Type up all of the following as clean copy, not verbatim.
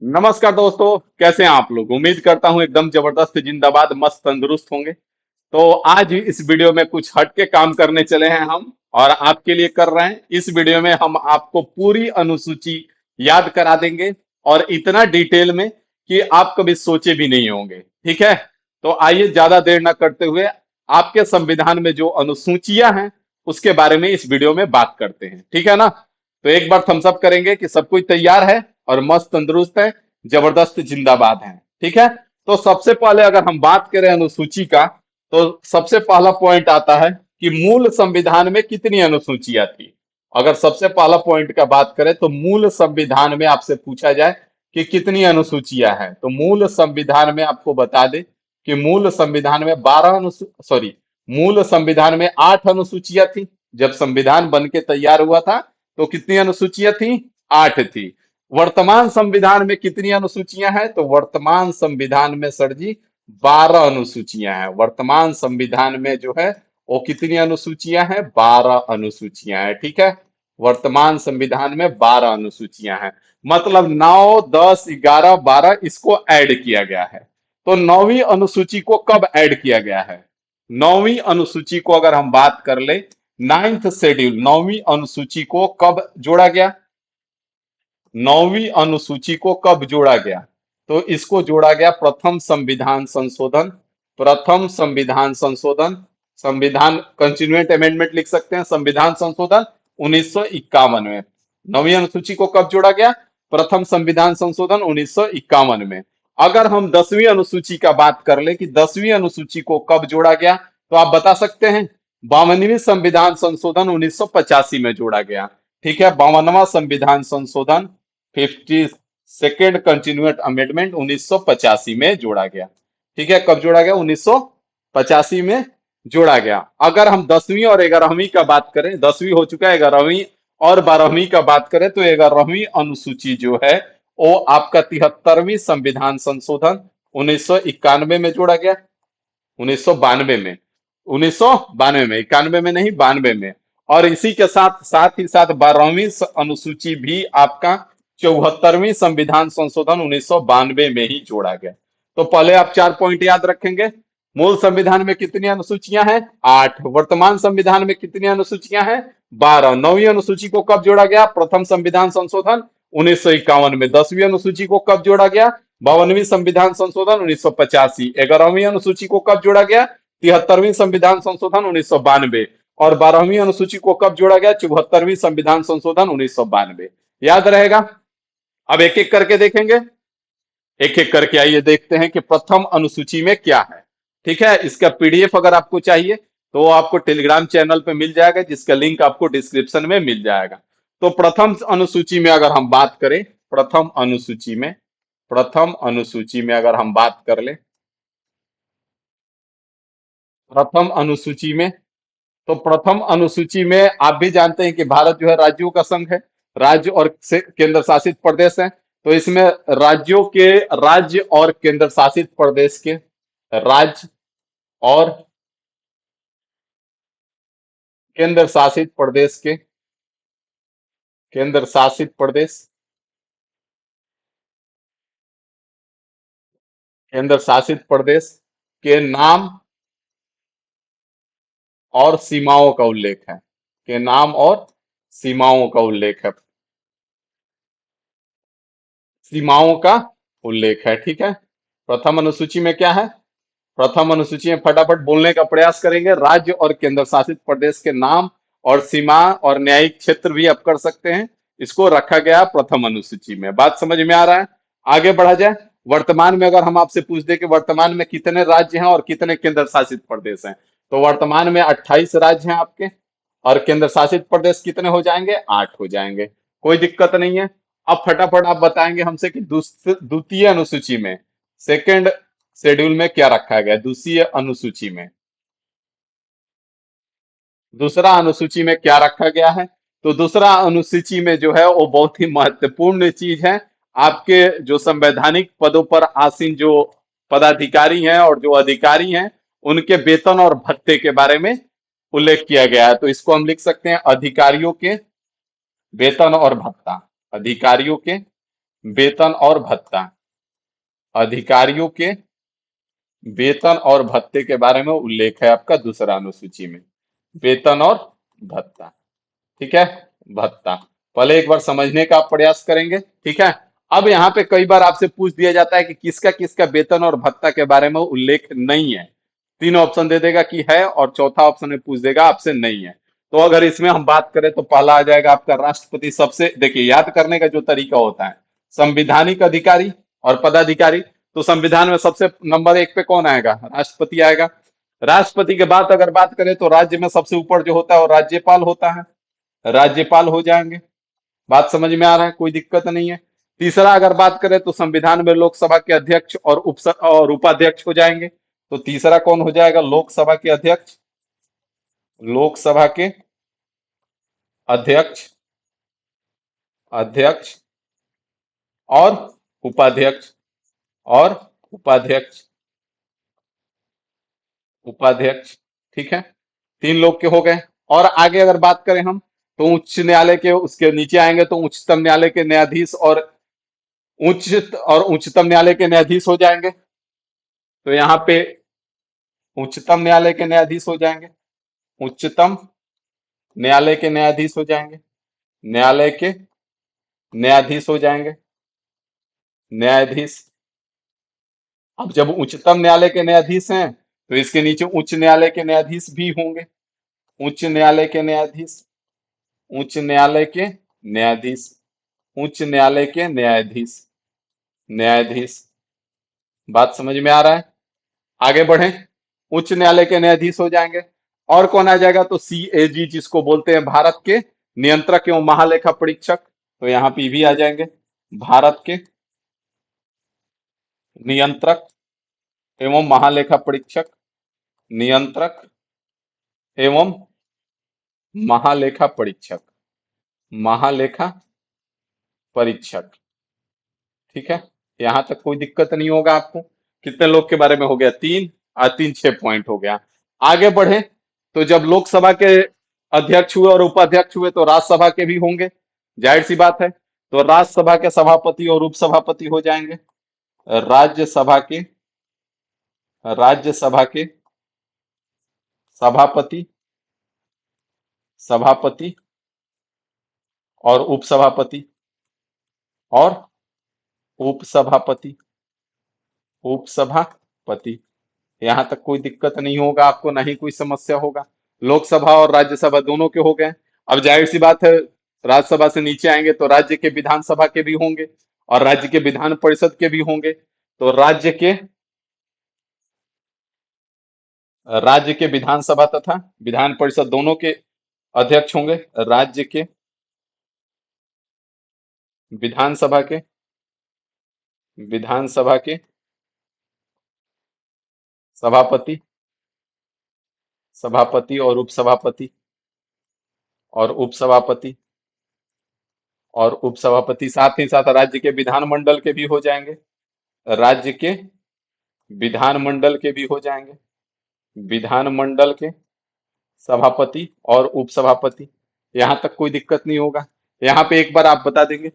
नमस्कार दोस्तों, कैसे हैं आप लोग। उम्मीद करता हूं एकदम जबरदस्त, जिंदाबाद, मस्त, तंदुरुस्त होंगे। तो आज इस वीडियो में कुछ हटके काम करने चले हैं हम, और आपके लिए कर रहे हैं। इस वीडियो में हम आपको पूरी अनुसूची याद करा देंगे, और इतना डिटेल में कि आप कभी सोचे भी नहीं होंगे। ठीक है, तो आइए ज्यादा देर न करते हुए आपके संविधान में जो अनुसूचियां हैं उसके बारे में इस वीडियो में बात करते हैं। ठीक है ना। तो एक बार थम्स अप करेंगे कि सब कोई तैयार है और मस्त तंदुरुस्त है, जबरदस्त, जिंदाबाद है। ठीक है। तो सबसे पहले अगर हम बात करें अनुसूची का, तो सबसे पहला पॉइंट आता है कि मूल संविधान में कितनी अनुसूचियां थी। अगर सबसे पहला पॉइंट का बात करें तो मूल संविधान में आपसे पूछा जाए कि कितनी अनुसूचियां हैं, तो मूल संविधान में आपको बता दे कि मूल संविधान में 12 अनुसू सॉरी मूल संविधान में 8 अनुसूचियां थी। जब संविधान बन के तैयार हुआ था तो कितनी अनुसूचियां थी? 8 थी। वर्तमान संविधान में कितनी अनुसूचियां हैं? तो वर्तमान संविधान में सर जी 12 अनुसूचियां हैं। वर्तमान संविधान में जो है वो कितनी अनुसूचियां हैं? 12 अनुसूचियां हैं। ठीक है, वर्तमान संविधान में 12 अनुसूचियां हैं। मतलब 9, 10, 11, 12 इसको ऐड किया गया है। तो नौवीं अनुसूची को कब ऐड किया गया है? नौवीं अनुसूची को अगर हम बात कर ले, नाइन्थ शेड्यूल, नौवीं अनुसूची को कब जोड़ा गया? नौवीं अनुसूची को कब जोड़ा गया? तो इसको जोड़ा गया प्रथम संविधान संशोधन, प्रथम संविधान संशोधन, संविधान कंस्टिट्यूएंट अमेंडमेंट लिख सकते हैं, संविधान संशोधन 1951 में। नौवीं अनुसूची को कब जोड़ा गया? प्रथम संविधान संशोधन 1951 में। अगर हम 10वीं अनुसूची का बात कर ले कि 10वीं अनुसूची को कब जोड़ा गया, तो आप बता सकते हैं। 52वीं संविधान संशोधन 1985 में जोड़ा गया। ठीक है, 52वां संविधान संशोधन, 52nd कंटिन्यूट अमेंडमेंट 1985 में जोड़ा गया। ठीक है, कब जोड़ा गया? 1985 में जोड़ा गया। अगर हम 10वीं और 11वीं का बात करें, 10वीं हो चुका है, 11वीं और 12वीं का बात करें तो 11वीं अनुसूची जो है वो आपका 73वीं संविधान संशोधन 1991 में जोड़ा गया। 1992 में, 1992 में, 91 में नहीं, 92 में। और इसी के साथ साथ ही साथ 12वीं अनुसूची भी आपका 74वीं संविधान संशोधन 1992 में ही जोड़ा गया। तो पहले आप 4 पॉइंट याद रखेंगे। मूल संविधान में कितनी अनुसूचियां हैं? 8। वर्तमान संविधान में कितनी अनुसूचियां हैं? 12। नौवीं अनुसूची को कब जोड़ा गया? प्रथम संविधान संशोधन 1951 में। 10वीं अनुसूची को कब जोड़ा गया? 52वीं संविधान संशोधन 1985। 11वीं अनुसूची को कब जोड़ा गया? 73वीं संविधान संशोधन 1992। और 12वीं अनुसूची को कब जोड़ा गया? 74वीं संविधान संशोधन 1992। याद रहेगा। अब एक एक करके देखेंगे, एक एक करके आइए देखते हैं कि प्रथम अनुसूची में क्या है। ठीक है, इसका पीडीएफ अगर आपको चाहिए तो वो आपको टेलीग्राम चैनल पे मिल जाएगा, जिसका लिंक आपको डिस्क्रिप्शन में मिल जाएगा। तो प्रथम अनुसूची में अगर हम बात करें, प्रथम अनुसूची में, प्रथम अनुसूची में अगर हम बात कर ले, प्रथम अनुसूची में, तो प्रथम अनुसूची में आप भी जानते हैं कि भारत जो है राज्यों का संघ है, राज्य और केंद्र शासित प्रदेश है। तो इसमें राज्यों के, राज्य और केंद्र शासित प्रदेश के, राज्य और केंद्र शासित प्रदेश के, केंद्र शासित प्रदेश, केंद्र शासित प्रदेश के नाम और सीमाओं का उल्लेख है, के नाम और सीमाओं का उल्लेख है, सीमाओं का उल्लेख है। ठीक है, प्रथम अनुसूची में क्या है? प्रथम अनुसूची में फटाफट बोलने का प्रयास करेंगे। राज्य और केंद्र शासित प्रदेश के नाम और सीमा और न्यायिक क्षेत्र भी आप कर सकते हैं। इसको रखा गया प्रथम अनुसूची में। बात समझ में आ रहा है? आगे बढ़ा जाए। वर्तमान में अगर हम आपसे पूछ दे कि वर्तमान में कितने राज्य हैं और कितने केंद्र शासित प्रदेश हैं, तो वर्तमान में 28 राज्य हैं आपके, और केंद्र शासित प्रदेश कितने हो जाएंगे? 8 हो जाएंगे। कोई दिक्कत नहीं है। अब फटाफट आप बताएंगे हमसे कि द्वितीय अनुसूची में, सेकेंड शेड्यूल में क्या रखा गया? दूसरी अनुसूची में, दूसरा अनुसूची में क्या रखा गया है? तो दूसरा अनुसूची में जो है वो बहुत ही महत्वपूर्ण चीज है। आपके जो संवैधानिक पदों पर आसीन जो पदाधिकारी हैं और जो अधिकारी हैं, उनके वेतन और भत्ते के बारे में उल्लेख किया गया है। तो इसको हम लिख सकते हैं अधिकारियों के वेतन और भत्ता, अधिकारियों के वेतन और भत्ता, अधिकारियों के वेतन और भत्ते के बारे में उल्लेख है आपका दूसरा अनुसूची में। वेतन और भत्ता, ठीक है, भत्ता। पहले एक बार समझने का आप प्रयास करेंगे, ठीक है। अब यहाँ पे कई बार आपसे पूछ दिया जाता है कि किसका किसका वेतन और भत्ता के बारे में उल्लेख नहीं है। तीन ऑप्शन दे देगा कि है, और चौथा ऑप्शन में पूछ देगा आपसे नहीं है। तो अगर इसमें हम बात करें तो पहला आ जाएगा आपका राष्ट्रपति। सबसे देखिए, याद करने का जो तरीका होता है, संविधानिक अधिकारी और पदाधिकारी। तो संविधान में सबसे नंबर एक पे कौन आएगा? राष्ट्रपति आएगा। राष्ट्रपति के बाद अगर बात करें तो राज्य में सबसे ऊपर जो होता है वो राज्यपाल होता है, राज्यपाल हो जाएंगे। बात समझ में आ रहा है? कोई दिक्कत नहीं है। तीसरा अगर बात करें तो संविधान में लोकसभा के अध्यक्ष और और उपाध्यक्ष हो जाएंगे। तो तीसरा कौन हो जाएगा? लोकसभा के अध्यक्ष, लोकसभा के अध्यक्ष, अध्यक्ष और उपाध्यक्ष, और उपाध्यक्ष, उपाध्यक्ष, ठीक है। तीन लोग के हो गए। और आगे अगर बात करें हम, तो उच्च न्यायालय के उसके नीचे आएंगे तो उच्चतम न्यायालय के न्यायाधीश और उच्चतम न्यायालय के न्यायाधीश हो जाएंगे। तो यहाँ पे उच्चतम न्यायालय के न्यायाधीश हो जाएंगे, उच्चतम न्यायालय के न्यायाधीश हो जाएंगे, न्यायालय के न्यायाधीश हो जाएंगे, न्यायाधीश। अब जब उच्चतम न्यायालय के न्यायाधीश हैं तो इसके नीचे उच्च न्यायालय के न्यायाधीश भी होंगे, उच्च न्यायालय के न्यायाधीश, उच्च न्यायालय के न्यायाधीश, उच्च न्यायालय के न्यायाधीश, न्यायाधीश। बात समझ में आ रहा है? आगे बढ़े, उच्च न्यायालय के न्यायाधीश हो जाएंगे। और कौन आ जाएगा? तो CAG, जिसको बोलते हैं भारत के नियंत्रक एवं महालेखा परीक्षक। तो यहाँ पे भी आ जाएंगे, भारत के नियंत्रक एवं महालेखा परीक्षक, नियंत्रक एवं महालेखा परीक्षक, महालेखा परीक्षक, ठीक है। यहां तक कोई दिक्कत नहीं होगा आपको। कितने लोग के बारे में हो गया? तीन। तीन 6 पॉइंट हो गया। आगे बढ़े, तो जब लोकसभा के अध्यक्ष हुए और उपाध्यक्ष हुए तो राज्यसभा के भी होंगे, जाहिर सी बात है। तो राज्यसभा के सभापति और उपसभापति हो जाएंगे, राज्यसभा के, राज्यसभा के सभापति, सभापति और उपसभापति, और उपसभापति, उपसभापति। यहां तक कोई दिक्कत नहीं होगा आपको, ना ही कोई समस्या होगा। लोकसभा और राज्यसभा दोनों के हो गए। अब जाहिर सी बात है, राज्यसभा से नीचे आएंगे तो राज्य के विधानसभा के भी होंगे और राज्य के विधान परिषद के भी होंगे। तो राज्य के विधानसभा तथा विधान परिषद दोनों के अध्यक्ष होंगे। राज्य के विधानसभा के, विधानसभा के सभापति, सभापति और उपसभापति, और उपसभापति और उपसभापति। साथ ही साथ राज्य के विधानमंडल के भी हो जाएंगे, राज्य के विधानमंडल के भी हो जाएंगे, विधानमंडल के सभापति और उपसभापति। यहां तक कोई दिक्कत नहीं होगा। यहाँ पे एक बार आप बता देंगे,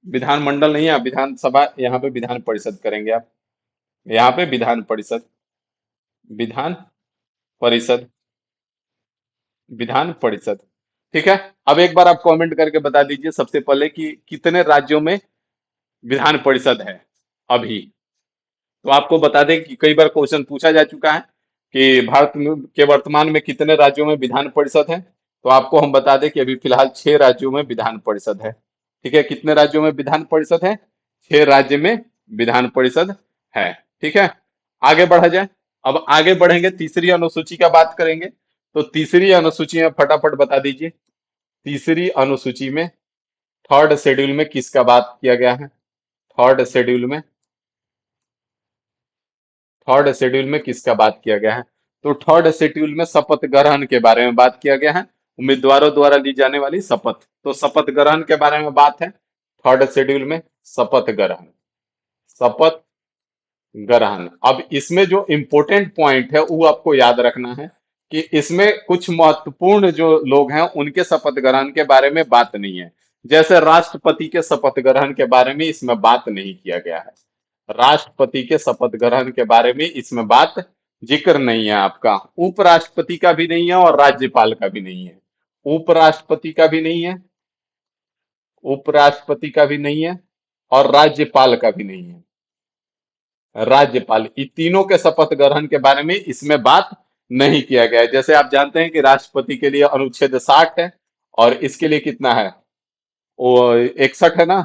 विधानमंडल नहीं है, विधानसभा, यहाँ पे विधान परिषद करेंगे आप। यहाँ पे विधान परिषद, विधान परिषद, विधान परिषद, ठीक है। अब एक बार आप कमेंट करके बता दीजिए सबसे पहले कि कितने राज्यों में विधान परिषद है अभी। तो आपको बता दें कि कई बार क्वेश्चन पूछा जा चुका है कि के वर्तमान में कितने राज्यों में विधान परिषद है। तो आपको हम बता दें कि अभी फिलहाल 6 राज्यों में विधान परिषद है, ठीक है। कितने राज्यों में विधान परिषद है? 6 राज्य में विधान परिषद है, ठीक है। आगे बढ़ा जाए। अब आगे बढ़ेंगे, तीसरी अनुसूची का बात करेंगे। तो तीसरी अनुसूची में फटाफट बता दीजिए, तीसरी अनुसूची में थर्ड शेड्यूल में किसका बात किया गया है? थर्ड शेड्यूल में, थर्ड शेड्यूल में किसका बात किया गया है? तो थर्ड शेड्यूल में शपथ ग्रहण के बारे में बात किया गया है, उम्मीदवारों द्वारा ली जाने वाली शपथ। तो शपथ ग्रहण के बारे में बात है थर्ड शेड्यूल में, शपथ ग्रहण, शपथ ग्रहण। अब इसमें जो इंपॉर्टेंट पॉइंट है वो आपको याद रखना है कि इसमें कुछ महत्वपूर्ण जो लोग हैं उनके शपथ ग्रहण के बारे में बात नहीं है। जैसे राष्ट्रपति के शपथ ग्रहण के बारे में इसमें बात नहीं किया गया है। राष्ट्रपति के शपथ ग्रहण के बारे में इसमें बात जिक्र नहीं है आपका। उपराष्ट्रपति का भी नहीं है और राज्यपाल का भी नहीं है। उपराष्ट्रपति का भी नहीं है, उपराष्ट्रपति का भी नहीं है और राज्यपाल का भी नहीं है। राज्यपाल, इन तीनों के शपथ ग्रहण के बारे में इसमें बात नहीं किया गया है। जैसे आप जानते हैं कि राष्ट्रपति के लिए अनुच्छेद 60 है और इसके लिए कितना है, वो 61 है ना।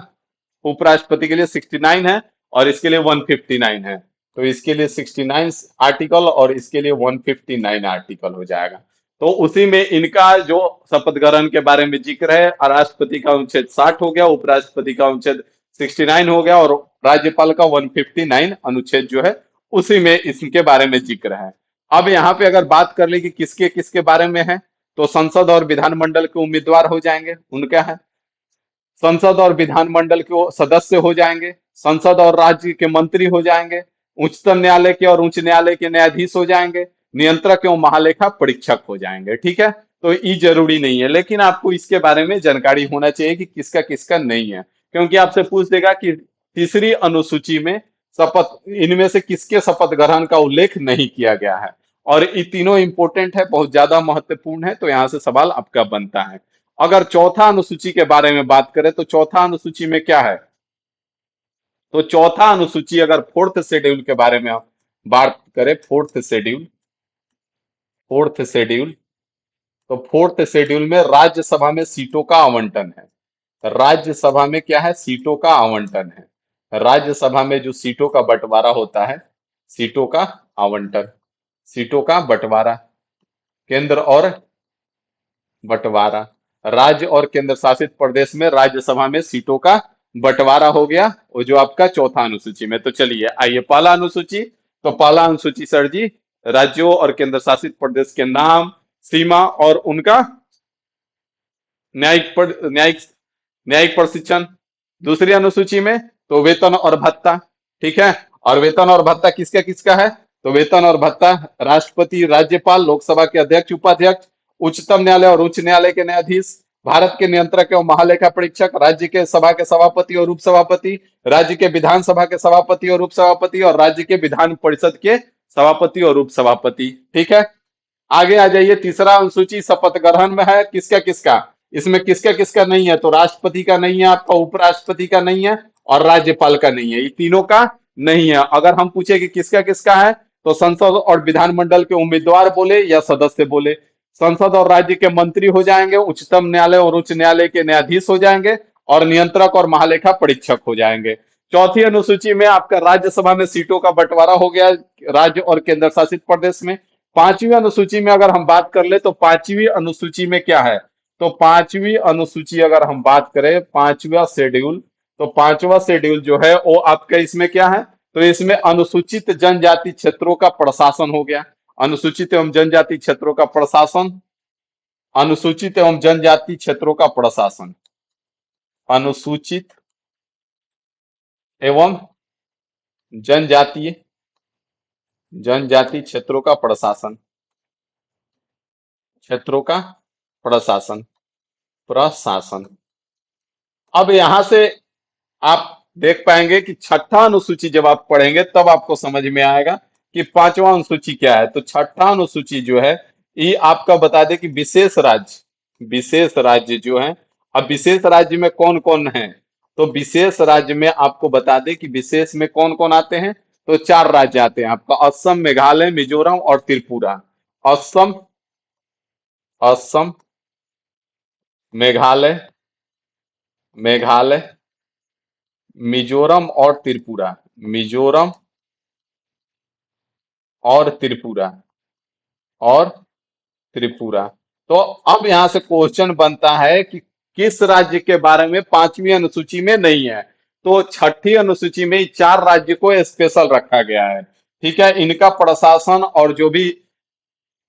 उपराष्ट्रपति के लिए 69 है और इसके लिए 159 है। तो इसके लिए 69 आर्टिकल और इसके लिए 159 आर्टिकल हो जाएगा। तो उसी में इनका जो शपथ ग्रहण के बारे में जिक्र है, राष्ट्रपति का अनुच्छेद 60 हो गया, उपराष्ट्रपति का अनुच्छेद 69 हो गया और राज्यपाल का 159 अनुच्छेद जो है उसी में इसके बारे में जिक्र है। अब यहाँ पे अगर बात कर ले कि किसके किसके बारे में है, तो संसद और विधानमंडल के उम्मीदवार हो जाएंगे, उनका है। संसद और विधानमंडल के सदस्य हो जाएंगे, संसद और राज्य के मंत्री हो जाएंगे, उच्चतम न्यायालय के और उच्च न्यायालय के न्यायाधीश हो जाएंगे, नियंत्रक एवं महालेखा परीक्षक हो जाएंगे। ठीक है, तो ये जरूरी नहीं है, लेकिन आपको इसके बारे में जानकारी होना चाहिए कि किसका किसका नहीं है, क्योंकि आपसे पूछ देगा कि तीसरी अनुसूची में शपथ, इनमें से किसके शपथ ग्रहण का उल्लेख नहीं किया गया है। और ये तीनों इंपॉर्टेंट है, बहुत ज्यादा महत्वपूर्ण है, तो यहां से सवाल आपका बनता है। अगर चौथा अनुसूची के बारे में बात करें तो चौथा अनुसूची में क्या है, तो चौथा अनुसूची अगर फोर्थ शेड्यूल के बारे में आप बात करें, फोर्थ शेड्यूल, फोर्थ शेड्यूल, तो फोर्थ शेड्यूल में राज्यसभा में सीटों का आवंटन है। राज्यसभा में क्या है, सीटों का आवंटन है। राज्यसभा में जो सीटों का बंटवारा होता है, सीटों का आवंटन, सीटों का बंटवारा, केंद्र और बंटवारा, राज्य और केंद्र शासित प्रदेश में राज्यसभा में सीटों का बंटवारा हो गया, वो जो आपका चौथा अनुसूची में। तो चलिए आइए पहला अनुसूची, तो पहला अनुसूची सर जी, राज्यों और केंद्र शासित प्रदेश के नाम, सीमा और उनका न्यायिक न्यायिक प्रशिक्षण। दूसरी अनुसूची में तो वेतन और भत्ता, ठीक है। और वेतन और भत्ता किसका किसका है, तो वेतन और भत्ता राष्ट्रपति, राज्यपाल, लोकसभा के अध्यक्ष, उपाध्यक्ष, उच्चतम न्यायालय और उच्च न्यायालय के न्यायाधीश, भारत के नियंत्रक एवं महालेखा परीक्षक, राज्य के सभा के सभापति और उपसभापति, राज्य के विधानसभा के सभापति और उपसभापति और राज्य के विधान परिषद के सभापति और उपसभापति। ठीक है, आगे आ जाइए। तीसरा अनुसूची शपथ ग्रहण में है किसका किसका, इसमें किसका किसका नहीं है, तो राष्ट्रपति का नहीं है आपका, उपराष्ट्रपति का नहीं है और राज्यपाल का नहीं है, ये तीनों का नहीं है। अगर हम पूछे कि किसका किसका है, तो संसद और विधानमंडल के उम्मीदवार बोले या सदस्य बोले, संसद और राज्य के मंत्री हो जाएंगे, उच्चतम न्यायालय और उच्च न्यायालय के न्यायाधीश हो जाएंगे और नियंत्रक और महालेखा परीक्षक हो जाएंगे। चौथी अनुसूची में आपका राज्यसभा में सीटों का बंटवारा हो गया राज्य और केंद्र शासित प्रदेश में। पांचवी अनुसूची में अगर हम बात कर ले तो पांचवी अनुसूची में क्या है, तो पांचवी अनुसूची अगर हम बात करें, पांचवा शेड्यूल, तो पांचवा शेड्यूल जो है वो आपका इसमें क्या है, तो इसमें अनुसूचित जनजाति क्षेत्रों का प्रशासन हो गया। अनुसूचित एवं जनजाति क्षेत्रों का प्रशासन, अनुसूचित एवं जनजाति क्षेत्रों का प्रशासन, अनुसूचित एवं जनजातीय जनजाति क्षेत्रों का प्रशासन, क्षेत्रों का प्रशासन, प्रशासन। अब यहां से आप देख पाएंगे कि छठा अनुसूची जब आप पढ़ेंगे तब आपको समझ में आएगा कि पांचवा अनुसूची क्या है। तो छठा अनुसूची जो है ये आपका बता दे कि विशेष राज्य, विशेष राज्य जो है, अब विशेष राज्य में कौन कौन है, तो विशेष राज्य में आपको बता दे कि विशेष में कौन कौन आते हैं, तो चार राज्य आते हैं आपका, असम, मेघालय, मिजोरम और त्रिपुरा। असम, असम, मेघालय, मेघालय, मिजोरम और त्रिपुरा, मिजोरम और त्रिपुरा, और त्रिपुरा। तो अब यहां से क्वेश्चन बनता है कि किस राज्य के बारे में पांचवी अनुसूची में नहीं है, तो छठी अनुसूची में चार राज्य को स्पेशल रखा गया है। ठीक है, इनका प्रशासन और जो भी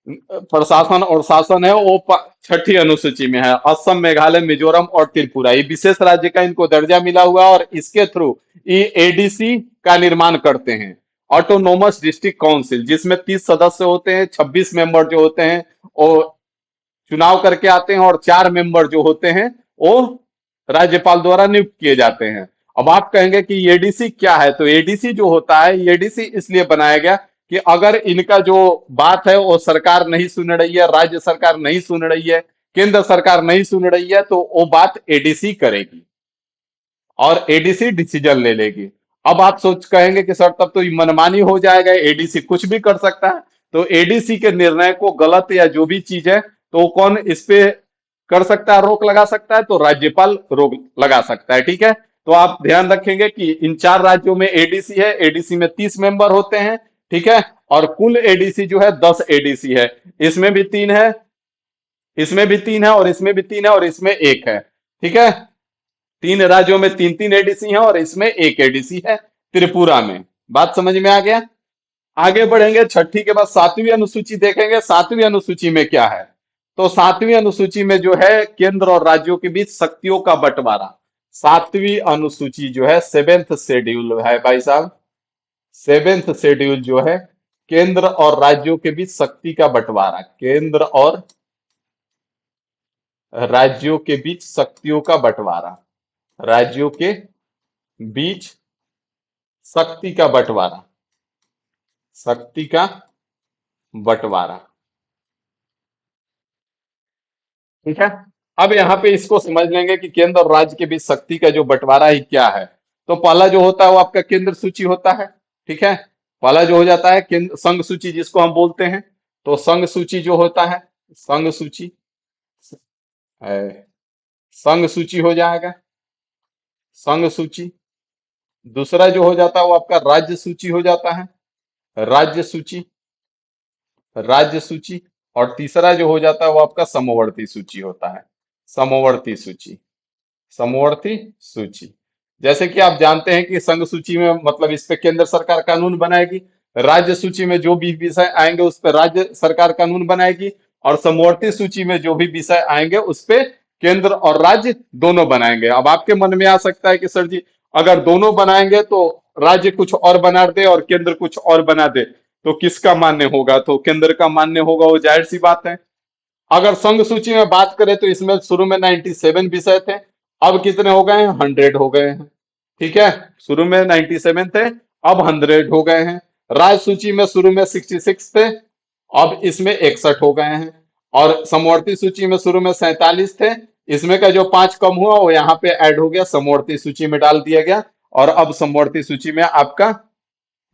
प्रशासन और शासन है वो छठी अनुसूची में है, असम, मेघालय, मिजोरम और त्रिपुरा, ये विशेष राज्य का इनको दर्जा मिला हुआ है और इसके थ्रू ये एडीसी का निर्माण करते हैं, ऑटोनोमस डिस्ट्रिक्ट काउंसिल, जिसमें 30 सदस्य होते हैं, 26 मेंबर जो होते हैं वो चुनाव करके आते हैं और 4 मेंबर जो होते हैं वो राज्यपाल द्वारा नियुक्त किए जाते हैं। अब आप कहेंगे कि एडीसी क्या है, तो एडीसी जो होता है, एडीसी इसलिए बनाया गया कि अगर इनका जो बात है वो सरकार नहीं सुन रही है, राज्य सरकार नहीं सुन रही है, केंद्र सरकार नहीं सुन रही है, तो वो बात एडीसी करेगी और एडीसी डिसीजन ले लेगी। अब आप सोच कहेंगे कि सर तब तो ये मनमानी हो जाएगा, एडीसी कुछ भी कर सकता है। तो एडीसी के निर्णय को गलत या जो भी चीज है, तो कौन इस पे कर सकता है, रोक लगा सकता है, तो राज्यपाल रोक लगा सकता है। ठीक है, तो आप ध्यान रखेंगे कि इन 4 राज्यों में एडीसी है, एडीसी में 30 मेंबर होते हैं। ठीक है, और कुल एडीसी जो है 10 एडीसी है। इसमें भी 3 है, इसमें भी 3 है, और इसमें भी 3 है, और इसमें 1 है। ठीक है, 3 राज्यों में 3-3 एडीसी हैं, और इसमें 1 एडीसी है त्रिपुरा में। बात समझ में आ गया? आगे बढ़ेंगे, छठी के बाद 7वीं अनुसूची देखेंगे। 7वीं अनुसूची में क्या है? तो 7वीं अनुसूची में जो है केंद्र और राज्यों के बीच शक्तियों का बंटवारा। 7वीं अनुसूची जो है, 7th शेड्यूल है भाई साहब। 7th शेड्यूल जो है, केंद्र और राज्यों के बीच शक्ति का बंटवारा, केंद्र और राज्यों के बीच शक्तियों का बंटवारा, राज्यों के बीच शक्ति का बंटवारा, शक्ति का बंटवारा। ठीक है, अब यहाँ पे इसको समझ लेंगे कि केंद्र और राज्य के बीच शक्ति का जो बंटवारा ही क्या है। तो पहला जो होता है वो आपका केंद्र सूची होता है। ठीक है, पहला जो हो जाता है केंद्र संघ सूची जिसको हम बोलते हैं। तो संघ सूची जो होता है, संघ सूची है, संघ सूची हो जाएगा, संघ सूची। दूसरा जो हो जाता है वो आपका राज्य सूची हो जाता है, राज्य सूची, राज्य सूची। और तीसरा जो हो जाता है वो आपका समवर्ती सूची होता है, समवर्ती सूची, समवर्ती सूची। जैसे कि आप जानते हैं कि संघ सूची में मतलब इस पे केंद्र सरकार कानून बनाएगी, राज्य सूची में जो भी विषय आएंगे उस पर राज्य सरकार कानून बनाएगी, और समवर्ती सूची में जो भी विषय आएंगे उस पे केंद्र और राज्य दोनों बनाएंगे। अब आपके मन में आ सकता है कि सर जी अगर दोनों बनाएंगे तो राज्य कुछ और बना दे और केंद्र कुछ और बना दे, तो किसका मान्य होगा? तो केंद्र का मान्य होगा, वो जाहिर सी बात है। अगर संघ सूची में बात करें तो इसमें शुरू में 97 विषय थे, अब कितने हो गए हैं? 100 हो गए हैं। ठीक है, शुरू में 97 थे, अब 100 हो गए हैं। राज्य सूची में शुरू में 66 थे, अब इसमें 61 हो गए हैं। और समवर्ती सूची में शुरू में 47 थे, इसमें का जो 5 कम हुआ वो यहाँ पे ऐड हो गया, समवर्ती सूची में डाल दिया गया, और अब समवर्ती सूची में आपका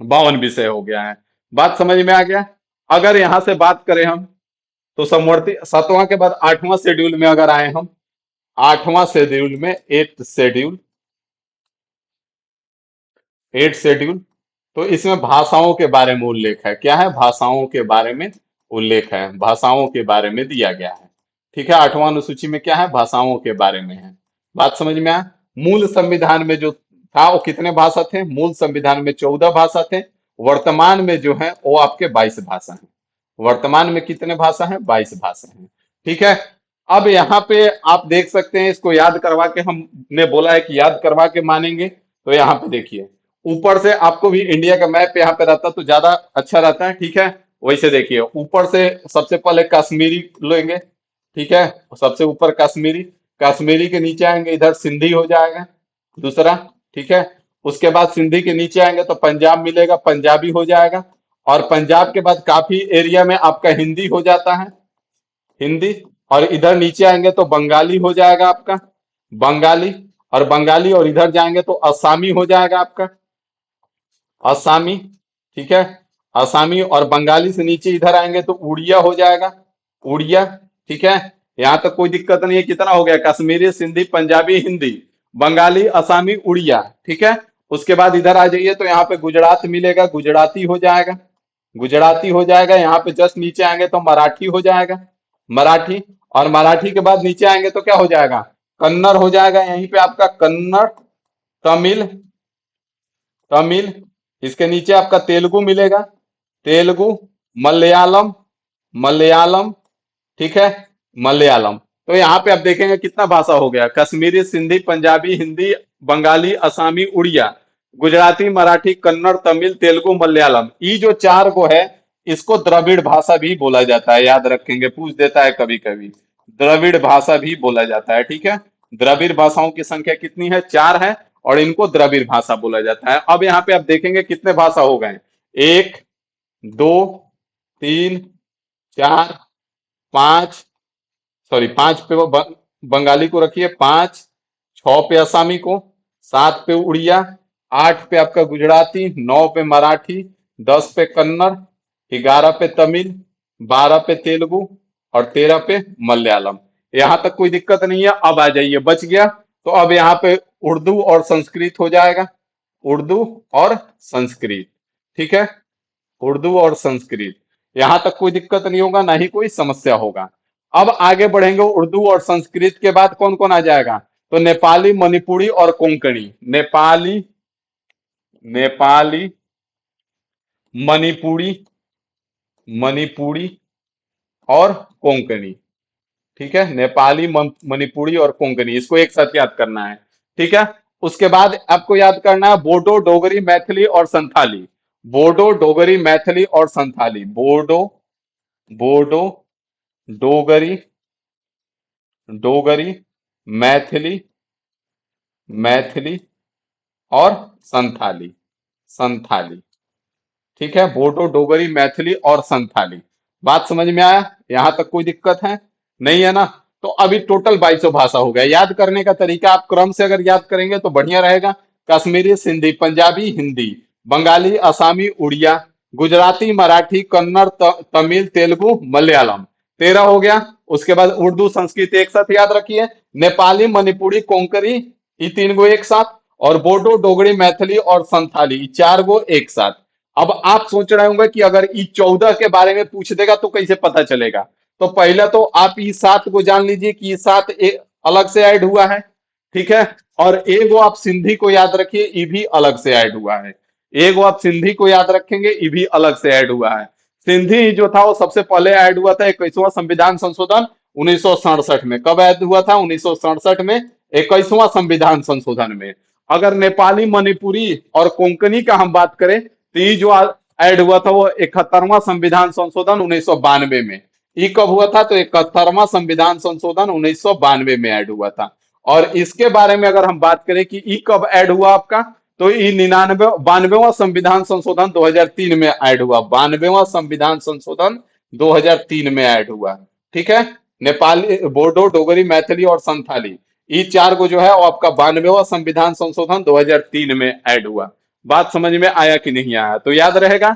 52 विषय हो गया है। बात समझ में आ गया? अगर यहां से बात करें हम, तो समवर्ती 7वां के बाद 8वां शेड्यूल में अगर आए हम, 8वां शेड्यूल में 8th शेड्यूल, 8th शेड्यूल, तो इसमें भाषाओं के बारे में उल्लेख है। क्या है? भाषाओं के बारे में उल्लेख है, भाषाओं के बारे में दिया गया है। ठीक है, 8वां अनुसूची में क्या है? भाषाओं के बारे में है। बात समझ में आया? मूल संविधान में जो था वो कितने भाषा थे? मूल संविधान में 14 भाषा थे। वर्तमान में जो है वो आपके 22 भाषा हैं। वर्तमान में कितने भाषा हैं? 22 भाषा हैं। ठीक है, अब यहाँ पे आप देख सकते हैं, इसको याद करवा के, हमने बोला है कि याद करवा के मानेंगे। तो यहाँ पे देखिए, ऊपर से आपको भी इंडिया का मैप यहाँ पे रहता तो ज्यादा अच्छा रहता है। ठीक है, वैसे देखिए, ऊपर से सबसे पहले कश्मीरी लेंगे। ठीक है, सबसे ऊपर कश्मीरी, कश्मीरी के नीचे आएंगे इधर सिंधी हो जाएगा दूसरा। ठीक है, उसके बाद सिंधी के नीचे आएंगे तो पंजाब मिलेगा, पंजाबी हो जाएगा। और पंजाब के बाद काफी एरिया में आपका हिंदी हो जाता है, हिंदी। और इधर नीचे आएंगे तो बंगाली हो जाएगा आपका, बंगाली। और बंगाली, और इधर जाएंगे तो असमी हो जाएगा आपका, असमी। ठीक है, असमी। और बंगाली से नीचे इधर आएंगे तो उड़िया हो जाएगा, उड़िया। ठीक है, यहां तक कोई दिक्कत नहीं है। कितना हो गया? कश्मीरी, सिंधी, पंजाबी, हिंदी, बंगाली, असमी, उड़िया। ठीक है, उसके बाद इधर आ जाइए तो यहाँ पे गुजरात मिलेगा, गुजराती हो जाएगा, गुजराती हो जाएगा। यहाँ पे जस्ट नीचे आएंगे तो मराठी हो जाएगा, मराठी। और मराठी के बाद नीचे आएंगे तो क्या हो जाएगा? कन्नड़ हो जाएगा। यहीं पे आपका कन्नड़, तमिल, तमिल। इसके नीचे आपका तेलुगु मिलेगा, तेलुगु, मलयालम, मलयालम। ठीक है, मलयालम। तो यहाँ पे आप देखेंगे कितना भाषा हो गया? कश्मीरी, सिंधी, पंजाबी, हिंदी, बंगाली, असमी, उड़िया, गुजराती, मराठी, कन्नड़, तमिल, तेलुगु, मलयालम। ये जो 4 को है, इसको द्रविड़ भाषा भी बोला जाता है। याद रखेंगे, पूछ देता है कभी कभी, द्रविड़ भाषा भी बोला जाता है। ठीक है, द्रविड़ भाषाओं की संख्या कितनी है? 4 है, और इनको द्रविड़ भाषा बोला जाता है। अब यहाँ पे आप देखेंगे कितने भाषा हो गए? एक, दो, तीन, चार, पांच, सॉरी 5 पे वो बंगाली को रखिए, 5, 6 पे असमी को, 7 पे उड़िया, 8 पे आपका गुजराती, 9 पे मराठी, 10 पे कन्नड़, 11 पे तमिल, 12 पे तेलुगु, और 13 पे मलयालम। यहाँ तक कोई दिक्कत नहीं है। अब आ जाइए, बच गया तो अब यहाँ पे उर्दू और संस्कृत हो जाएगा। उर्दू और संस्कृत, ठीक है, उर्दू और संस्कृत। यहां तक कोई दिक्कत नहीं होगा, ना ही कोई समस्या होगा। अब आगे बढ़ेंगे, उर्दू और संस्कृत के बाद कौन कौन आ जाएगा? तो नेपाली, मणिपुरी और कोंकणी। नेपाली, नेपाली, मणिपुरी, मणिपुरी और कोंकणी। ठीक है, नेपाली, मणिपुरी और कोंकणी, इसको एक साथ याद करना है। ठीक है, उसके बाद आपको याद करना है बोडो, डोगरी, मैथिली और संथाली। बोडो, डोगरी, मैथिली और संथाली। बोडो, बोडो, डोगरी, डोगरी, मैथिली, मैथिली और संथाली, संथाली। ठीक है, बोडो, डोगरी, मैथिली और संथाली। बात समझ में आया? यहां तक कोई दिक्कत है? नहीं है ना? तो अभी टोटल 22 भाषा हो गया। याद करने का तरीका आप क्रम से अगर याद करेंगे तो बढ़िया रहेगा। कश्मीरी, सिंधी, पंजाबी, हिंदी, बंगाली, असमी, उड़िया, गुजराती, मराठी, कन्नड़, तमिल, तेलुगु, मलयालम। 13 हो गया। उसके बाद उर्दू, संस्कृत एक साथ याद रखिए। नेपाली, मणिपुरी, कोंकणी, ये 3 गो एक साथ। और बोडो, डोगरी, मैथिली और संथाली, ये 4 गो एक साथ। अब आप सोच रहे होंगे कि अगर ई 14 के बारे में पूछ देगा तो कैसे पता चलेगा? तो पहले तो आप ई 7 को जान लीजिए कि ई 7 अलग से ऐड हुआ है। ठीक है, और एगो आप सिंधी को याद रखिए, ये भी अलग से ऐड हुआ है। एगो आप सिंधी को याद रखेंगे, ये भी अलग से ऐड हुआ है। सिंधी जो था वो सबसे पहले ऐड हुआ था 21वां संविधान संशोधन 1967 में। कब ऐड हुआ था? 1967 में, 21वां संविधान संशोधन में। अगर नेपाली, मणिपुरी और कोंकणी का हम बात करें तो ये जो ऐड हुआ था वो 71वां संविधान संशोधन 1992 में। ये कब हुआ था? तो 71वां संविधान संशोधन 1992 में ऐड हुआ था। और इसके बारे में अगर हम बात करें कि ई कब ऐड हुआ आपका, तो ये 92वां संविधान संशोधन 2003 में ऐड हुआ। 92वां संविधान संशोधन 2003 में ऐड हुआ। ठीक है, नेपाली, बोडो, डोगरी, मैथिली और संथाली, ये 4 को जो है वो आपका 92वां संविधान संशोधन 2003 में ऐड हुआ। बात समझ में आया कि नहीं आया? तो याद रहेगा,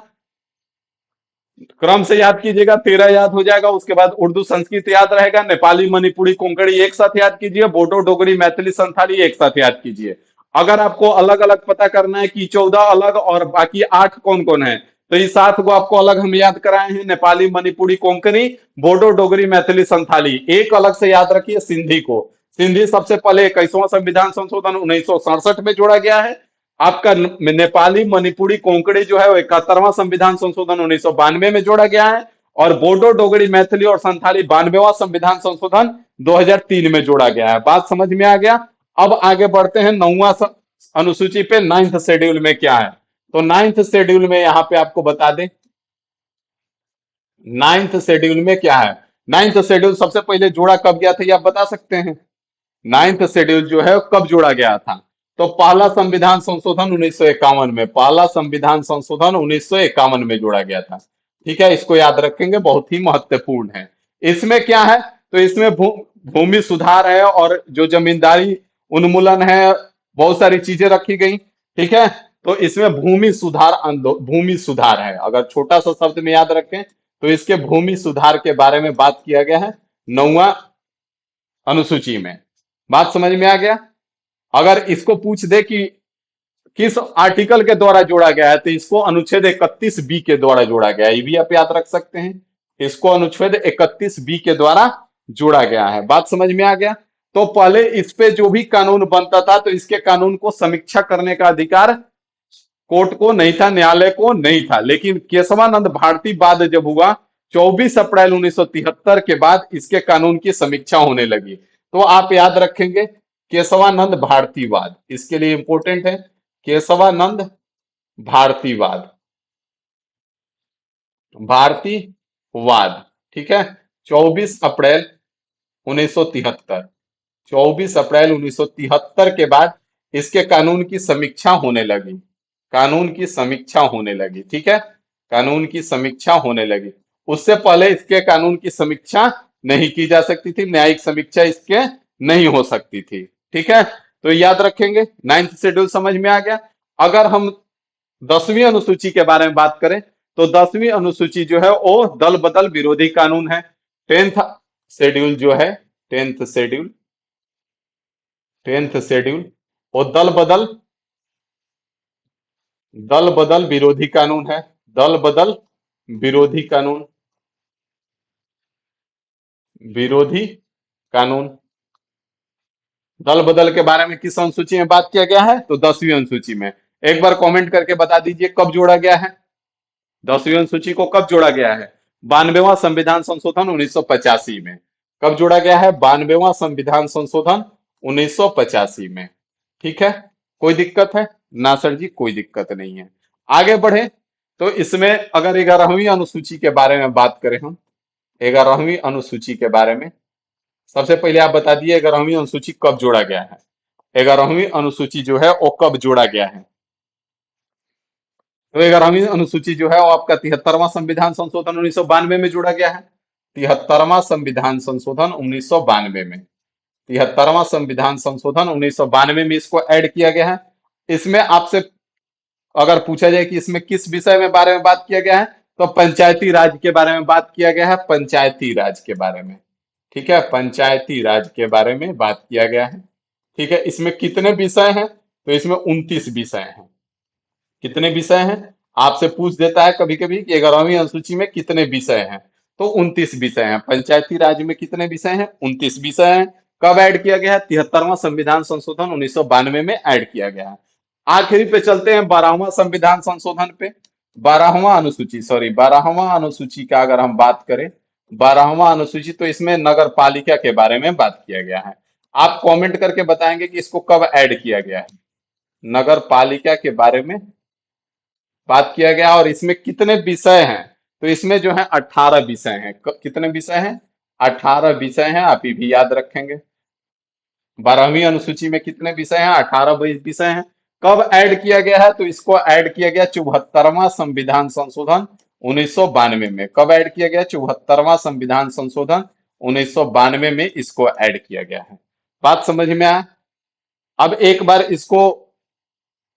क्रम से याद कीजिएगा। 13 याद हो जाएगा। उसके बाद उर्दू, संस्कृत याद रहेगा। नेपाली, मणिपुरी, कोंकणी एक साथ याद कीजिए। बोडो, डोगरी, मैथिली, संथाली एक साथ याद कीजिए। अगर आपको अलग अलग पता करना है कि 14 अलग और बाकी 8 कौन कौन है, तो ये 7 को आपको अलग हम याद कराए हैं। नेपाली, मणिपुरी, कोंकणी, बोडो, डोगरी, मैथिली, संथाली। एक अलग से याद रखिए, सिंधी को। सिंधी सबसे पहले 21वां संविधान संशोधन 1967 में जोड़ा गया है। आपका नेपाली, मणिपुरी, कोंकणी जो है वो 71वां संविधान संशोधन 1992 में जोड़ा गया है। और बोडो, डोगरी, मैथिली और संथाली 92वां संविधान संशोधन 2003 में जोड़ा गया है। बात समझ में आ गया? अब आगे बढ़ते हैं 9वां अनुसूची पे। 9th शेड्यूल में क्या है? तो 9th शेड्यूल में यहाँ पे आपको बता दें, 9th शेड्यूल में क्या है। 9th शेड्यूल सबसे पहले जोड़ा कब गया था ये आप बता सकते हैं? 9th शेड्यूल जो है कब जोड़ा गया था? तो पहला संविधान संशोधन 1951 में, पहला संविधान संशोधन 1951 में जोड़ा गया था। ठीक है, इसको याद रखेंगे, बहुत ही महत्वपूर्ण है। इसमें क्या है? तो इसमें भूमि सुधार है, और जो जमींदारी उन्मूलन है, बहुत सारी चीजें रखी गई। ठीक है, तो इसमें भूमि सुधार भूमि सुधार है। अगर छोटा सा शब्द में याद रखें तो इसके भूमि सुधार के बारे में बात किया गया है 9वां अनुसूची में। बात समझ में आ गया? अगर इसको पूछ दे कि किस आर्टिकल के द्वारा जोड़ा गया है, तो इसको अनुच्छेद 31 बी के द्वारा जोड़ा गया है। ये भी आप याद रख सकते हैं, इसको अनुच्छेद 31 बी के द्वारा जोड़ा गया है। बात समझ में आ गया? तो पहले इस पे जो भी कानून बनता था तो इसके कानून को समीक्षा करने का अधिकार कोर्ट को नहीं था, न्यायालय को नहीं था। लेकिन केशवानंद भारती बाद जब हुआ 24 अप्रैल 1973 के बाद इसके कानून की समीक्षा होने लगी। तो आप याद रखेंगे केशवानंद भारतीवाद, इसके लिए इंपॉर्टेंट है। केशवानंद भारतीवाद, भारतीवाद। ठीक है, 24 अप्रैल 1973, 24 अप्रैल 1973 के बाद इसके कानून की समीक्षा होने लगी। कानून की समीक्षा होने लगी, ठीक है, कानून की समीक्षा होने लगी। उससे पहले इसके कानून की समीक्षा नहीं की जा सकती थी, न्यायिक समीक्षा इसके नहीं हो सकती थी, ठीक है। तो याद रखेंगे, 9th शेड्यूल समझ में आ गया। अगर हम 10वीं अनुसूची के बारे में बात करें तो 10वीं अनुसूची जो है वो दल बदल विरोधी कानून है। 10th शेड्यूल जो है, 10th शेड्यूल, 10th शेड्यूल वो दल बदल विरोधी कानून है। दल बदल विरोधी कानून, विरोधी कानून। दल बदल के बारे में किस अनुसूची में बात किया गया है? तो 10वीं अनुसूची में। एक बार कमेंट करके बता दीजिए कब जोड़ा गया है, 10वीं अनुसूची को कब जोड़ा गया है? 92वां संविधान संशोधन 1985 में। कब जोड़ा गया है? 92वां संविधान संशोधन 1985 में, ठीक है। कोई दिक्कत है ना सर जी? कोई दिक्कत नहीं है। आगे बढ़े तो इसमें अगर 11वीं अनुसूची के बारे में बात करें हम, 11वीं अनुसूची के बारे में सबसे पहले आप बता दिए 11वीं अनुसूची कब जोड़ा गया है। 11वीं अनुसूची जो है वो कब जोड़ा गया है? तो 11वीं अनुसूची जो है वो आपका 73वां संविधान संशोधन 1992 में जोड़ा गया है। 73वां संविधान संशोधन 1992 में, 73वां संविधान संशोधन 1992 में इसको ऐड किया गया है। इसमें आपसे अगर पूछा जाए कि इसमें किस विषय में बारे में बात किया गया है, तो पंचायती राज के बारे में बात किया गया है, पंचायती राज के बारे में, ठीक है, पंचायती राज के बारे में बात किया गया है, ठीक है। इसमें कितने विषय हैं? तो इसमें 29 विषय हैं। कितने विषय हैं? आपसे पूछ देता है कभी कभी कि 11वीं अनुसूची में कितने विषय हैं, तो 29 विषय हैं। पंचायती राज में कितने विषय हैं? 29 विषय हैं। कब ऐड किया गया है? 73वां संविधान संशोधन 1992 में ऐड किया गया है। आखिरी पे चलते हैं 12वां संविधान संशोधन पे। 12वां अनुसूची, सॉरी 12वां अनुसूची का अगर हम बात करें, 12वां अनुसूची, तो इसमें नगर पालिका के बारे में बात किया गया है। आप कमेंट करके बताएंगे कि इसको कब ऐड किया गया है। नगर पालिका के बारे में बात किया गया और इसमें कितने विषय हैं? तो इसमें जो है 18 विषय हैं। कितने विषय हैं? 18 विषय हैं। आप ये भी याद रखेंगे। 12वीं अनुसूची में कितने विषय हैं? 18 विषय हैं। कब ऐड किया गया है? तो इसको ऐड किया गया 74वां संविधान संशोधन 1992 में। कब ऐड किया गया? 74वां संविधान संशोधन 1992 में इसको ऐड किया गया है। बात समझ में आया? अब एक बार इसको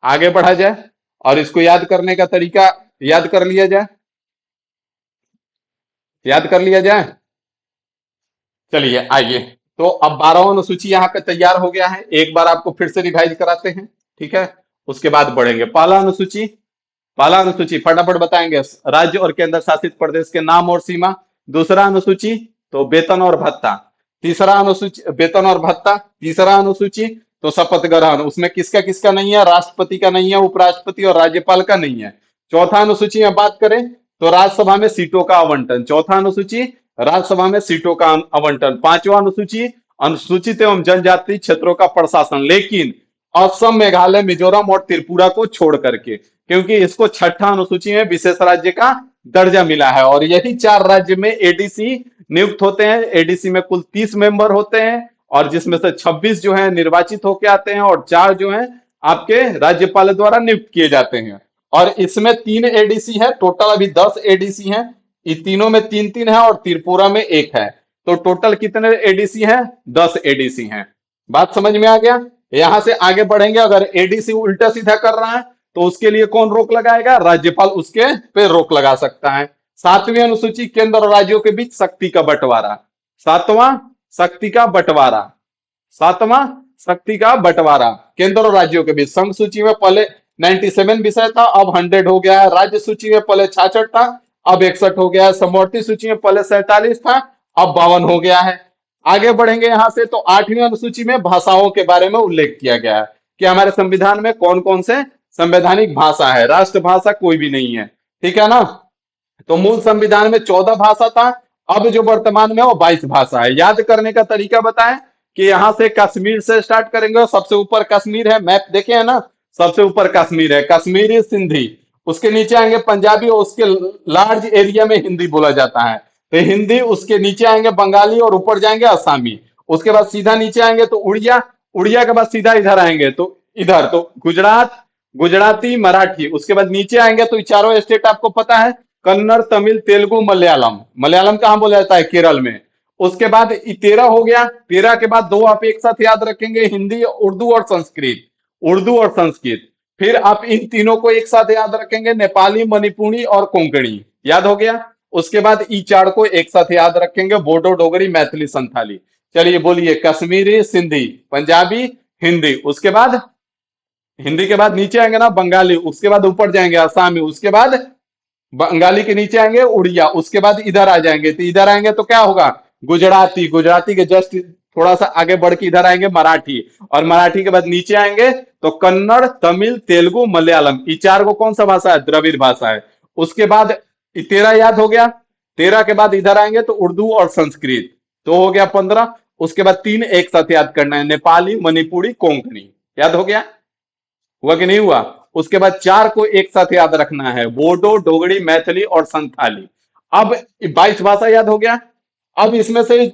आगे बढ़ा जाए और इसको याद करने का तरीका याद कर लिया जाए, याद कर लिया जाए। चलिए आइए, तो अब 12वां अनुसूची यहाँ पे तैयार हो गया है। एक बार आपको फिर से रिवाइज कराते हैं, ठीक है, उसके बाद बढ़ेंगे। पहला अनुसूची फटाफट बताएंगे, राज्य और केंद्र शासित प्रदेश के नाम और सीमा। दूसरा अनुसूची तो वेतन और भत्ता। तीसरा अनुसूची वेतन और भत्ता। तीसरा अनुसूची तो शपथ ग्रहण, उसमें किसका किसका नहीं है? राष्ट्रपति का नहीं है, उपराष्ट्रपति और राज्यपाल का नहीं है। चौथा अनुसूची में बात करें तो राज्यसभा में सीटों का आवंटन। चौथा अनुसूची राज्यसभा में सीटों का आवंटन। पांचवा अनुसूची अनुसूचित एवं जनजाति क्षेत्रों का प्रशासन, लेकिन असम, मेघालय, मिजोरम और त्रिपुरा को छोड़ करके, क्योंकि इसको छठा अनुसूची में विशेष राज्य का दर्जा मिला है। और यही 4 राज्य में एडीसी नियुक्त होते हैं। एडीसी में कुल 30 मेंबर होते हैं और जिसमें से 26 जो है निर्वाचित होकर आते हैं और 4 जो है आपके राज्यपाल द्वारा नियुक्त किए जाते हैं। और इसमें 3 एडीसी है, टोटल अभी 10 एडीसी हैं। इन तीनों में 3-3 है और त्रिपुरा में 1 है। तो टोटल कितने एडीसी हैं? 10 एडीसी हैं। बात समझ में आ गया? यहां से आगे बढ़ेंगे। अगर एडीसी उल्टा सीधा कर रहा है तो उसके लिए कौन रोक लगाएगा? राज्यपाल उसके पे रोक लगा सकता है। 7वीं अनुसूची केंद्र और राज्यों के बीच शक्ति का बंटवारा। 7वां शक्ति का बंटवारा। 7वां शक्ति का बंटवारा केंद्र और राज्यों के बीच। संघ सूची में पहले 97 विषय था, अब 100 हो गया है। राज्य सूची में पहले 66 था, अब 61 हो गया है। समवर्ती सूची में पहले 47 था, अब 52 हो गया है। आगे बढ़ेंगे यहां से तो 8वीं अनुसूची में भाषाओं के बारे में उल्लेख किया गया है कि हमारे संविधान में कौन कौन से संवैधानिक भाषा है। राष्ट्रभाषा कोई भी नहीं है, ठीक है ना। तो मूल संविधान में 14 भाषा था, अब जो वर्तमान में वो 22 भाषा है। याद करने का तरीका बताएं कि यहां से कश्मीर से स्टार्ट करेंगे। सबसे ऊपर कश्मीर है, मैप देखे है ना, सबसे ऊपर कश्मीर है, कश्मीरी सिंधी। उसके नीचे आएंगे पंजाबी और उसके लार्ज एरिया में हिंदी बोला जाता है, तो हिंदी। उसके नीचे आएंगे बंगाली और ऊपर जाएंगे असमी। उसके बाद सीधा नीचे आएंगे तो उड़िया, उड़िया के बाद सीधा इधर आएंगे तो इधर तो गुजरात, गुजराती, मराठी। उसके बाद नीचे आएंगे तो ये चारों स्टेट आपको पता है, कन्नड़, तमिल, तेलुगु, मलयालम। मलयालम कहाँ बोला जाता है? केरल में। उसके बाद 13 हो गया। 13 के बाद दो आप एक साथ याद रखेंगे, हिंदी, उर्दू और संस्कृत। उर्दू और संस्कृत। फिर आप इन तीनों को एक साथ याद रखेंगे, नेपाली, मणिपुरी और कोंकणी। याद हो गया। उसके बाद ई चार को एक साथ याद रखेंगे, बोडो, डोगरी, मैथिली, संथाली। चलिए बोलिए, कश्मीरी, सिंधी, पंजाबी, हिंदी। उसके बाद हिंदी के बाद नीचे आएंगे ना बंगाली, उसके बाद ऊपर जाएंगे असमी, उसके बाद बंगाली के नीचे आएंगे उड़िया, उसके बाद इधर आ जाएंगे तो इधर आएंगे तो क्या होगा? गुजराती। गुजराती के जस्ट थोड़ा सा आगे बढ़ के इधर आएंगे मराठी, और मराठी के बाद नीचे आएंगे तो कन्नड़, तमिल, तेलुगु, मलयालम। ये चार को कौन सा भाषा है? द्रविड़ भाषा है। उसके बाद 13 याद हो गया। 13 के बाद इधर आएंगे तो उर्दू और संस्कृत, तो हो गया 15। उसके बाद तीन एक साथ याद करना है, नेपाली, मणिपुरी, कोंकणी। याद हो गया? हुआ कि नहीं हुआ? उसके बाद चार को एक साथ याद रखना है, बोडो, डोगरी, मैथिली और संथाली। अब 22 भाषा याद हो गया। अब इसमें से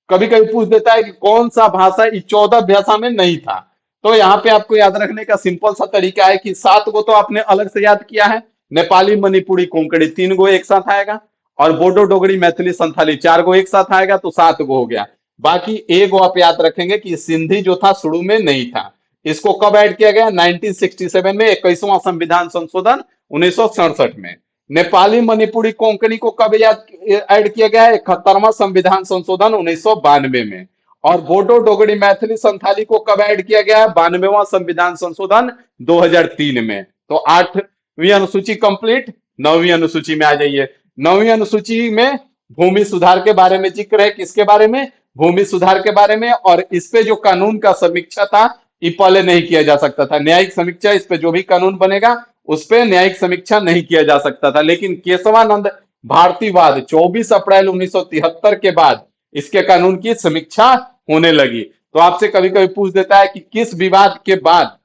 कभी कभी पूछ देता है कि कौन सा भाषा इस 14 भाषा में नहीं था। तो यहाँ पे आपको याद रखने का सिंपल सा तरीका है कि 7 को तो आपने अलग से याद किया है, नेपाली, मणिपुरी, कोंकणी 3 को एक साथ आएगा, और बोडो, डोगरी, मैथिली, संथाली 4 को एक साथ आएगा, तो 7 को हो गया। बाकी एक को आप याद रखेंगे कि सिंधी जो था शुरू में नहीं था। इसको कब ऐड किया गया? 1967 में, 21वां संविधान संशोधन 1967 में। नेपाली, मणिपुरी, कोंकणी को कब याद ऐड किया गया है? 71वां संविधान संशोधन 1992 में। और बोडो, डोगरी, मैथिली, संथाली को कब ऐड किया गया है? 92वां संविधान संशोधन 2003 में। तो 8वीं अनुसूची कंप्लीट। 9वीं अनुसूची में आ जाइए। 9वीं अनुसूची में भूमि सुधार के बारे में जिक्र है। किसके बारे में? भूमि सुधार के बारे में। और इस पे जो कानून का समीक्षा था, ये पहले नहीं किया जा सकता था। न्यायिक समीक्षा, इस पे जो भी कानून बनेगा उस पे न्यायिक समीक्षा नहीं किया जा सकता था। लेकिन केशवानंद भारतीवाद 24 अप्रैल 1973 के बाद इसके कानून की समीक्षा होने लगी। तो आपसे कभी कभी पूछ देता है कि किस विवाद के बाद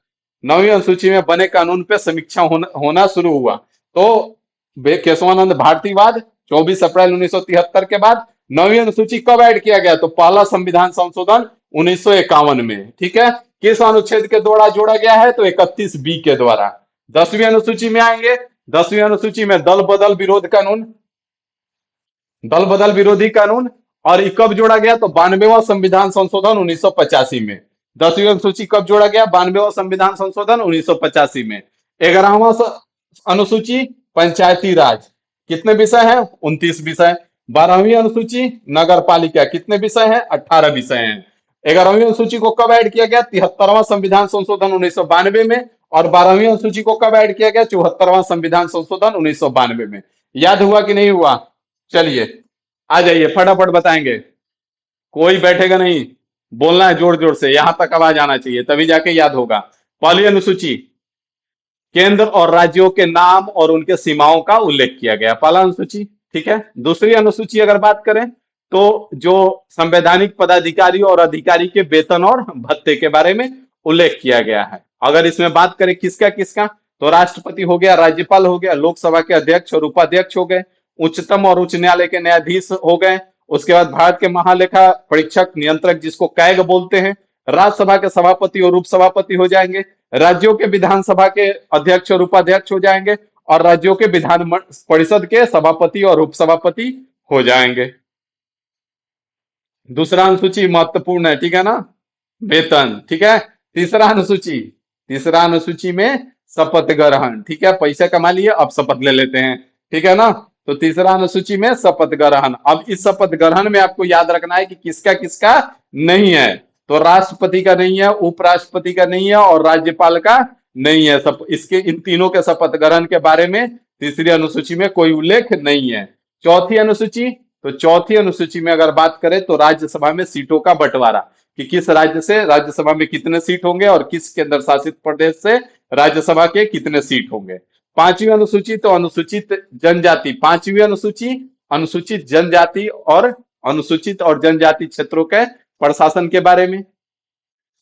9वीं अनुसूची में बने कानून पे समीक्षा होना शुरू हुआ? तो केशवानंद भारतीवाद 24 अप्रैल 1973 के बाद। 9वीं अनुसूची कब ऐड किया गया? तो पहला संविधान संशोधन 1951 में। ठीक है। किस अनुच्छेद के द्वारा जोड़ा गया है? तो 31B के द्वारा। 10वीं अनुसूची में आएंगे। 10वीं अनुसूची में दल बदल विरोध कानून, दल बदल विरोधी कानून। और ये कब जोड़ा गया? तो 92वां संविधान संशोधन 1985 में। 10वीं अनुसूची कब जोड़ा गया? 92वां संविधान संशोधन 1985 में। 11वां अनुसूची पंचायती राज, कितने विषय हैं? 29 विषय। 12वीं अनुसूची नगर पालिका, कितने विषय हैं? 18 विषय हैं। 11वीं अनुसूची को कब ऐड किया गया? 73वां संविधान संशोधन 1992 में। और 12वीं अनुसूची को कब ऐड किया गया? 74वां संविधान संशोधन 1992 में। याद हुआ कि नहीं हुआ? चलिए आ जाइए, फटाफट बताएंगे। कोई बैठेगा नहीं, बोलना है जोर जोर से, यहां तक आवाज आना चाहिए, तभी जाके याद होगा। पहली अनुसूची, केंद्र और राज्यों के नाम और उनके सीमाओं का उल्लेख किया गया, पहला अनुसूची। ठीक है। दूसरी अनुसूची अगर बात करें तो जो संवैधानिक पदाधिकारी और अधिकारी के वेतन और भत्ते के बारे में उल्लेख किया गया है। अगर इसमें बात करें किसका किसका, तो राष्ट्रपति हो गया, राज्यपाल हो गया, लोकसभा के अध्यक्ष और उपाध्यक्ष हो गए, उच्चतम और उच्च न्यायालय के न्यायाधीश हो गए। उसके बाद भारत के महालेखा परीक्षक नियंत्रक, जिसको कैग बोलते हैं, राज्यसभा के सभापति और उपसभापति हो जाएंगे, राज्यों के विधानसभा के अध्यक्ष और उपाध्यक्ष हो जाएंगे, और राज्यों के विधान परिषद के सभापति और उपसभापति हो जाएंगे। दूसरा अनुसूची महत्वपूर्ण है, ठीक है ना, वेतन। ठीक है। तीसरा अनुसूची, तीसरा अनुसूची में शपथ ग्रहण। ठीक है, पैसे कमा लिए, अब शपथ ले लेते हैं। ठीक है ना। तो तीसरा अनुसूची में शपथ ग्रहण। अब इस शपथ ग्रहण में आपको याद रखना है कि किसका किसका नहीं है। तो राष्ट्रपति का नहीं है, उपराष्ट्रपति का नहीं है, और राज्यपाल का नहीं है। सब इसके इन तीनों के शपथ ग्रहण के बारे में तीसरी अनुसूची में कोई उल्लेख नहीं है। चौथी अनुसूची, तो चौथी अनुसूची में अगर बात करें तो राज्यसभा में सीटों का बंटवारा, कि किस राज्य से राज्यसभा में कितने सीट होंगे और किस केंद्र शासित प्रदेश से राज्यसभा के कितने सीट होंगे। पांचवी अनुसूची, तो अनुसूचित जनजाति, पांचवी अनुसूची अनुसूचित जनजाति और अनुसूचित और जनजाति क्षेत्रों के प्रशासन के बारे में।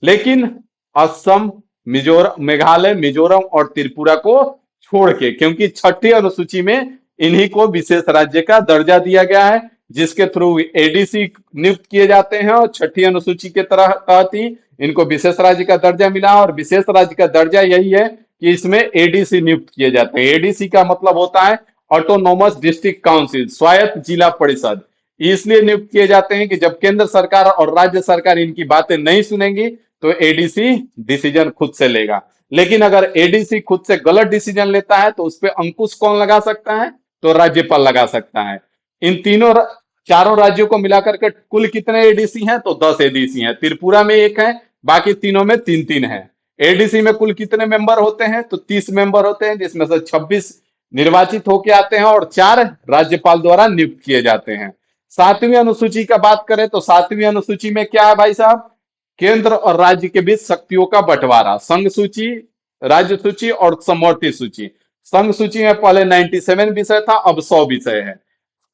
लेकिन असम, मिजोरम, मेघालय, मिजोरम और त्रिपुरा को छोड़ के, क्योंकि छठी अनुसूची में इन्हीं को विशेष राज्य का दर्जा दिया गया है, जिसके थ्रू एडीसी नियुक्त किए जाते हैं, और छठी अनुसूची के तहत ही इनको विशेष राज्य का दर्जा मिला। और विशेष राज्य का दर्जा यही है कि इसमें एडीसी नियुक्त किए जाते हैं। एडीसी का मतलब होता है ऑटोनोमस डिस्ट्रिक्ट काउंसिल, स्वायत्त जिला परिषद। इसलिए नियुक्त किए जाते हैं कि जब केंद्र सरकार और राज्य सरकार इनकी बातें नहीं सुनेंगी तो एडीसी डिसीजन खुद से लेगा। लेकिन अगर एडीसी खुद से गलत डिसीजन लेता है तो उस पर अंकुश कौन लगा सकता है? तो राज्यपाल लगा सकता है। इन चारों राज्यों को मिलाकर के कुल कितने एडीसी हैं? तो 10 एडीसी हैं। त्रिपुरा में एक है, बाकी तीनों में 3-3 है। एडीसी में कुल कितने मेंबर होते हैं? तो 30 मेंबर होते हैं, जिसमें से 26 निर्वाचित होके आते हैं और 4 राज्यपाल द्वारा नियुक्त किए जाते हैं। 7वीं अनुसूची का बात करें तो 7वीं अनुसूची में क्या है भाई साहब? केंद्र और राज्य के बीच शक्तियों का बंटवारा। संघ सूची, राज्य सूची और समवर्ती सूची। संघ सूची में पहले 97 विषय था, अब 100 विषय है।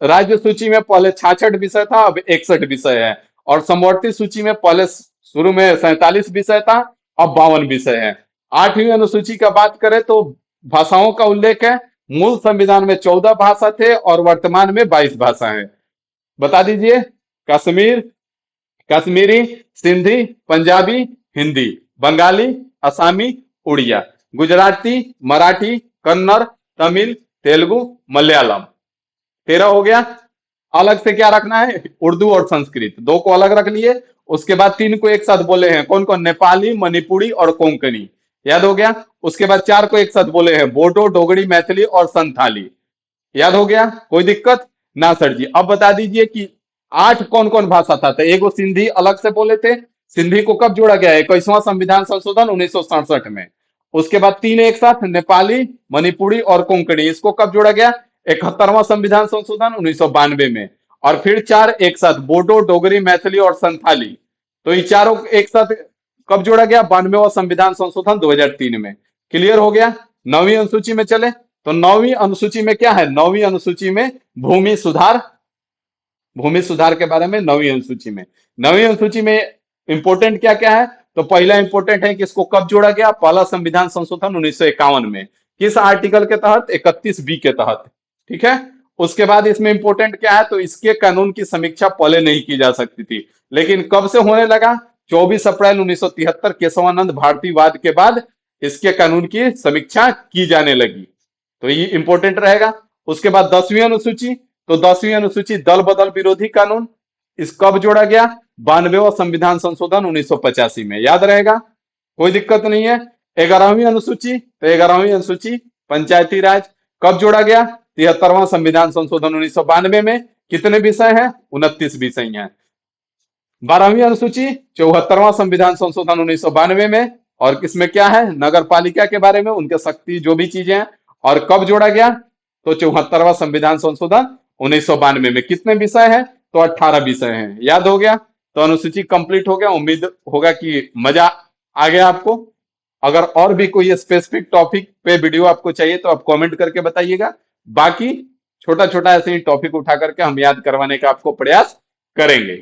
राज्य सूची में पहले 66 विषय था, अब 61 विषय है। और समवर्ती सूची में पहले शुरू में 47 विषय था, अब 52 विषय है। 8वीं अनुसूची का बात करें तो भाषाओं का उल्लेख है। मूल संविधान में 14 भाषा थे और वर्तमान में 22 भाषा है। बता दीजिए। कश्मीर, कश्मीरी, सिंधी, पंजाबी, हिंदी, बंगाली, असमी, उड़िया, गुजराती, मराठी, कन्नड़, तमिल, तेलुगु, मलयालम। 13 हो गया। अलग से क्या रखना है? उर्दू और संस्कृत, 2 को अलग रख लिए। उसके बाद 3 को एक साथ बोले हैं, कौन कौन? नेपाली, मणिपुरी और कोंकणी। याद हो गया। उसके बाद 4 को एक साथ बोले हैं, बोडो, डोगरी, मैथिली और संथाली। याद हो गया। कोई दिक्कत ना सर जी। अब बता दीजिए कि 8 कौन कौन भाषा था? तो एगो सिंधी अलग से बोले थे। सिंधी को कब जोड़ा गया? 21वां संविधान संशोधन 1967 में। उसके बाद 3 एक साथ, नेपाली, मणिपुरी और कोंकणी। इसको कब जोड़ा गया? 71वां संविधान संशोधन 1992 में। और फिर 4 एक साथ, बोडो, डोगरी, मैथिली और संथाली। तो ये चारों एक साथ कब जोड़ा गया? 92वां संविधान संशोधन 2003 में। क्लियर हो गया। 9वीं अनुसूची में चले तो 9वीं अनुसूची में क्या है? 9वीं अनुसूची में भूमि सुधार, भूमि सुधार के बारे में 9वीं अनुसूची में। 9वीं अनुसूची में इंपोर्टेंट क्या क्या है? तो पहला इंपोर्टेंट है कि इसको कब जोड़ा गया? पहला संविधान संशोधन 1951 में। किस आर्टिकल के तहत? 31B के तहत। ठीक है। उसके बाद इसमें इंपोर्टेंट क्या है? तो इसके कानून की समीक्षा पहले नहीं की जा सकती थी, लेकिन कब से होने लगा? 24 अप्रैल 1973 केशवानंद भारती वाद के बाद इसके कानून की समीक्षा की जाने लगी। तो ये इंपोर्टेंट रहेगा। उसके बाद 10वीं अनुसूची, तो 10वीं अनुसूची दल बदल विरोधी कानून, इस कब जोड़ा गया? 92वां संविधान संशोधन 1985 में। याद रहेगा, कोई दिक्कत नहीं है। 11वीं अनुसूची, तो 11वीं अनुसूची पंचायती राज, कब जोड़ा गया? 73वां संविधान संशोधन 1992 में। कितने विषय हैं? 29 विषय हैं। 12वीं अनुसूची 74वां संविधान संशोधन 1992 में। और किसमें क्या है? नगर पालिका के बारे में, उनके शक्ति, जो भी चीजें हैं। और कब जोड़ा गया? तो 74वां संविधान संशोधन 1992 में। कितने विषय हैं? तो 18 विषय हैं। याद हो गया। तो अनुसूची कंप्लीट हो गया। उम्मीद होगा कि मजा आ गया आपको। अगर और भी कोई स्पेसिफिक टॉपिक पे वीडियो आपको चाहिए तो आप कमेंट करके बताइएगा। बाकी छोटा छोटा ऐसे ही टॉपिक उठा करके हम याद करवाने का आपको प्रयास करेंगे।